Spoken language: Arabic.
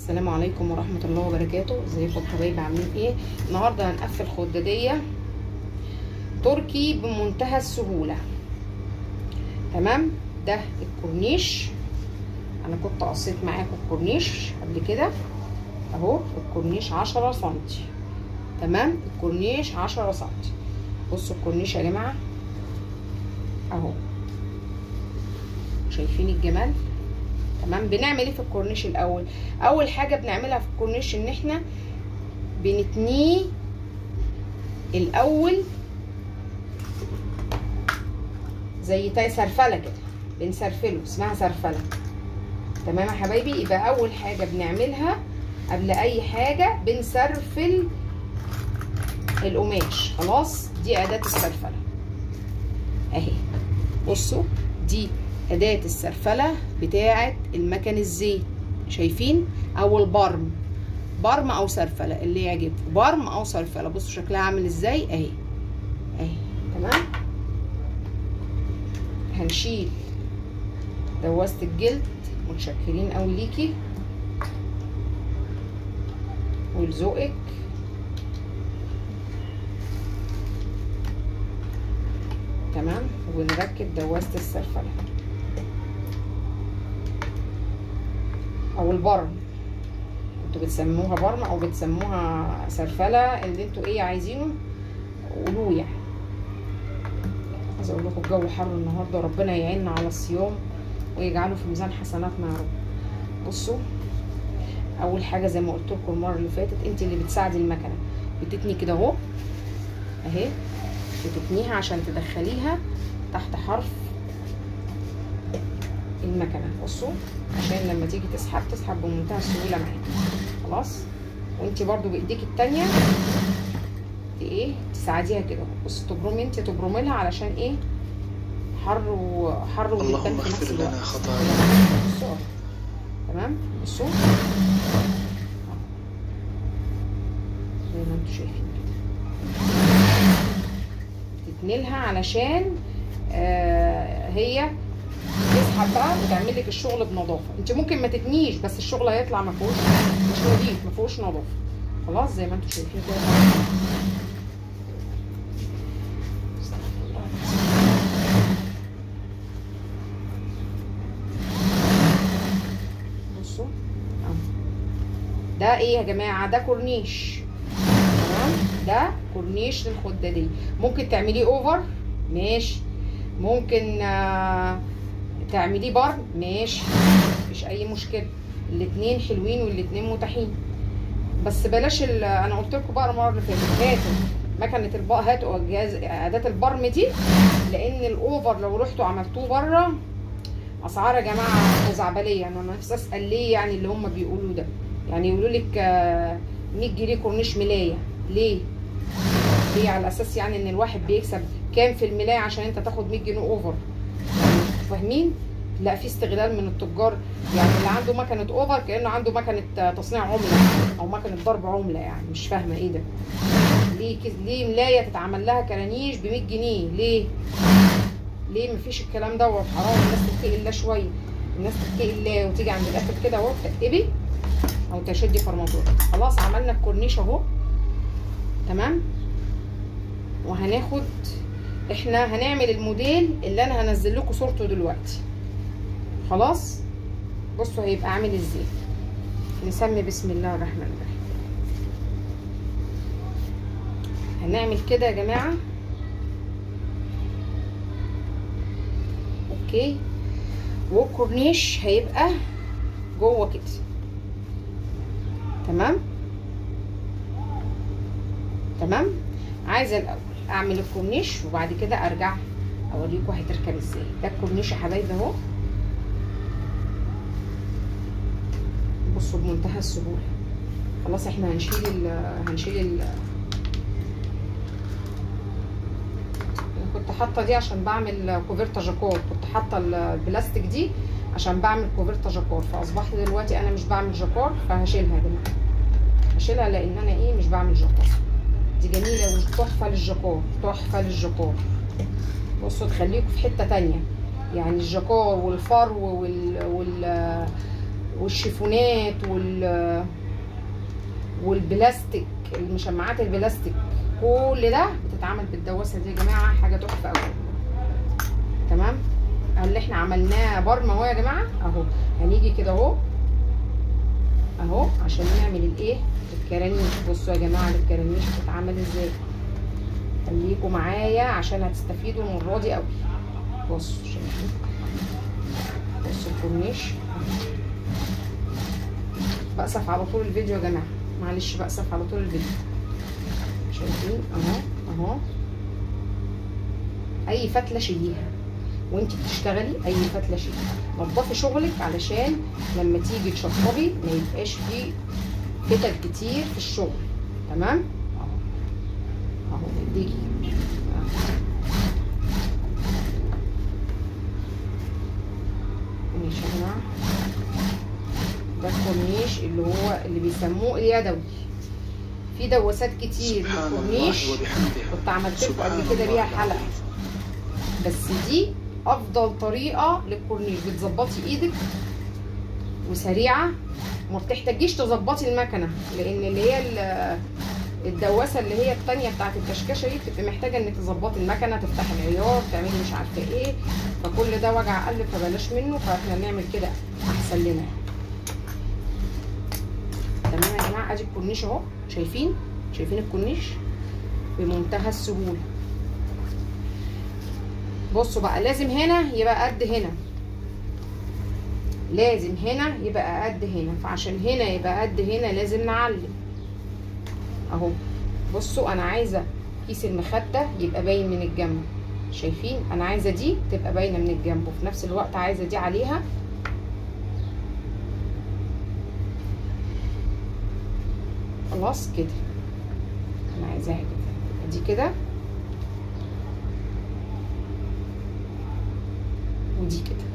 السلام عليكم ورحمة الله وبركاته. ازيكم يا حبايبي، عاملين ايه؟ النهارده هنقفل خدادية تركي بمنتهى السهولة. تمام، ده الكورنيش. انا كنت قصيت معاكم الكورنيش قبل كده اهو. الكورنيش 10 سنتي. تمام، الكورنيش 10 سنتي. بصوا الكورنيش يا جماعة اهو، شايفين الجمال؟ تمام. بنعمل ايه في الكورنيش الاول؟ اول حاجه بنعملها في الكورنيش ان احنا بنتنيه الاول زي سرفله كده، بنسرفله، اسمها سرفله. تمام يا حبايبي. يبقى اول حاجه بنعملها قبل اي حاجه بنسرفل القماش. خلاص، دي اداه السرفله اهي. بصوا دي أداة السرفلة بتاعة المكن الزيت، شايفين؟ أو البرم، برم أو سرفلة اللي يعجبكم، برم أو سرفلة. بصوا شكلها عامل ازاي اهي اهي. تمام. هنشيل دواسة الجلد. متشكرين قوي ليكي ولذوقك. تمام. ونركب دواسة السرفلة او البرم، انتوا بتسموها برم او بتسموها سرفله، اللي انتوا ايه عايزينه قولوه يعني. عايزه اقول لكم الجو حر النهارده، وربنا يعيننا على الصيام ويجعله في ميزان حسناتنا يا رب. بصوا اول حاجه زي ما قلت لكم المره اللي فاتت، انت اللي بتساعدي المكنه بتتني كده اهو اهي، بتتنيها عشان تدخليها تحت حرف المكنه. بصوا عشان لما تيجي تسحب بمنتهى السهوله معاكي. خلاص. وانت برضو بايديك التانيه ايه تساعديها كده. بص تبرمي، انت تبرمي لها علشان ايه؟ حر اللهم اغفر لنا خطايانا. بصوا تمام. بصوا زي ما انتوا شايفين كده، تتنيلها علشان هي تسحب بقى وتعمل لك الشغل بنظافه. انت ممكن ما تتنيش بس الشغل هيطلع ما فيهوش، مش نظيف، ما فيهوش نظافه. خلاص زي ما انتم شايفين كده. بصوا ده ايه يا جماعه؟ ده كورنيش. تمام، ده كورنيش للخداديه. ممكن تعمليه اوفر ماشي، ممكن تعمليه برم ماشي، مفيش اي مشكله. الاتنين حلوين والاتنين متاحين. بس بلاش انا قلت لكم بقى المره اللي فاتت، هاتوا مكنه هاتوا جهاز اداه البرم دي، لان الاوفر لو رحتوا عملتوه بره اسعار يا جماعه خزعبليه. يعني انا نفسي اسال ليه يعني اللي هم بيقولوا ده، يعني يقولوا لك 100 جنيه كورنيش ملايه، ليه على اساس يعني ان الواحد بيكسب كام في الملايه عشان انت تاخد 100 جنيه اوفر؟ فاهمين؟ لا، في استغلال من التجار. يعني اللي عنده مكنه اوفر كانه عنده مكنه تصنيع عمله او مكنه ضرب عمله. يعني مش فاهمه ايه ده. ليه ملايه تتعمل لها كرانيش ب 100 جنيه؟ ليه مفيش الكلام ده؟ حرام. الناس تتقي الله شويه، الناس تتقي الله وتيجي عند الاخر كده اهو تقلبي او تشدي فرماتور. خلاص عملنا الكورنيش اهو. تمام. وهناخد احنا هنعمل الموديل اللي انا هنزل لكم صورته دلوقتي. خلاص. بصوا هيبقى عامل ازاي. نسمي بسم الله الرحمن الرحيم. هنعمل كده يا جماعه. اوكي. والكورنيش هيبقى جوه كده. تمام. عايزه الاول اعمل الكورنيش وبعد كده ارجع اوريكم هتركب ازاي. ده الكورنيش يا حبايبي اهو. بصوا بمنتهى السهوله. خلاص احنا هنشيل كنت حاطه دي عشان بعمل كوفرتا جاكور. كنت حاطه البلاستيك دي عشان بعمل كوفرتا جاكور، فاصبحت دلوقتي انا مش بعمل جاكور، فهشيلها يا جماعه. هشيلها لان انا ايه مش بعمل جاكور. دي جميله وتحفه للجاكور، تحفه للجاكور. بصوا تخليكم في حته تانيه. يعني الجاكور والفرو والشيفونات والبلاستيك، المشمعات البلاستيك، كل ده بتتعمل بالدواسه دي يا جماعه. حاجه تحفه قوي. تمام. اللي احنا عملناه برم اهو يا جماعه اهو. هنيجي كده اهو عشان نعمل الايه الكرانيش. بصوا يا جماعه الكرانيش بتتعمل ازاي، خليكوا معايا عشان هتستفيدوا المره دي قوي. بصوا شايفين، بصوا الكورنيش. بقصف على طول الفيديو يا جماعه، معلش بقصف على طول الفيديو. شايفين اهو اي فتله شيليها وانت بتشتغلي، اي فتله شيليها. نضفي شغلك علشان لما تيجي تشطبي ما يبقاش فيه فتل كتير في الشغل. تمام اهو اديكي ماشي يا جماعه. ده الكورنيش اللي بيسموه اليدوي. في دواسات كتير للكورنيش كنت عملت لكم قبل كده بيها حلقه، بس دي افضل طريقه للكورنيش. بتظبطي ايدك وسريعه، وما بتحتاجيش تظبطي المكنه، لان اللي هي الدواسه اللي هي الثانيه بتاعت الكشكشه دي بتبقي محتاجه انك تظبطي المكنه، تفتحي العيار، تعملي مش عارفه ايه، فكل ده وجع قلب، فبلاش منه. فاحنا نعمل كده احسن لنا. تمام يا جماعه. ادي الكورنيش اهو، شايفين الكورنيش بمنتهى السهوله. بصوا بقى، لازم هنا يبقى قد هنا، لازم هنا يبقى قد هنا، فعشان هنا يبقى قد هنا لازم نعلم اهو. بصوا انا عايزه كيس المخده يبقى باين من الجنب، شايفين؟ انا عايزه دي تبقى باينه من الجنب، وفي نفس الوقت عايزه دي عليها. خلاص كده انا عايزاها كده، دي كده ودي كده.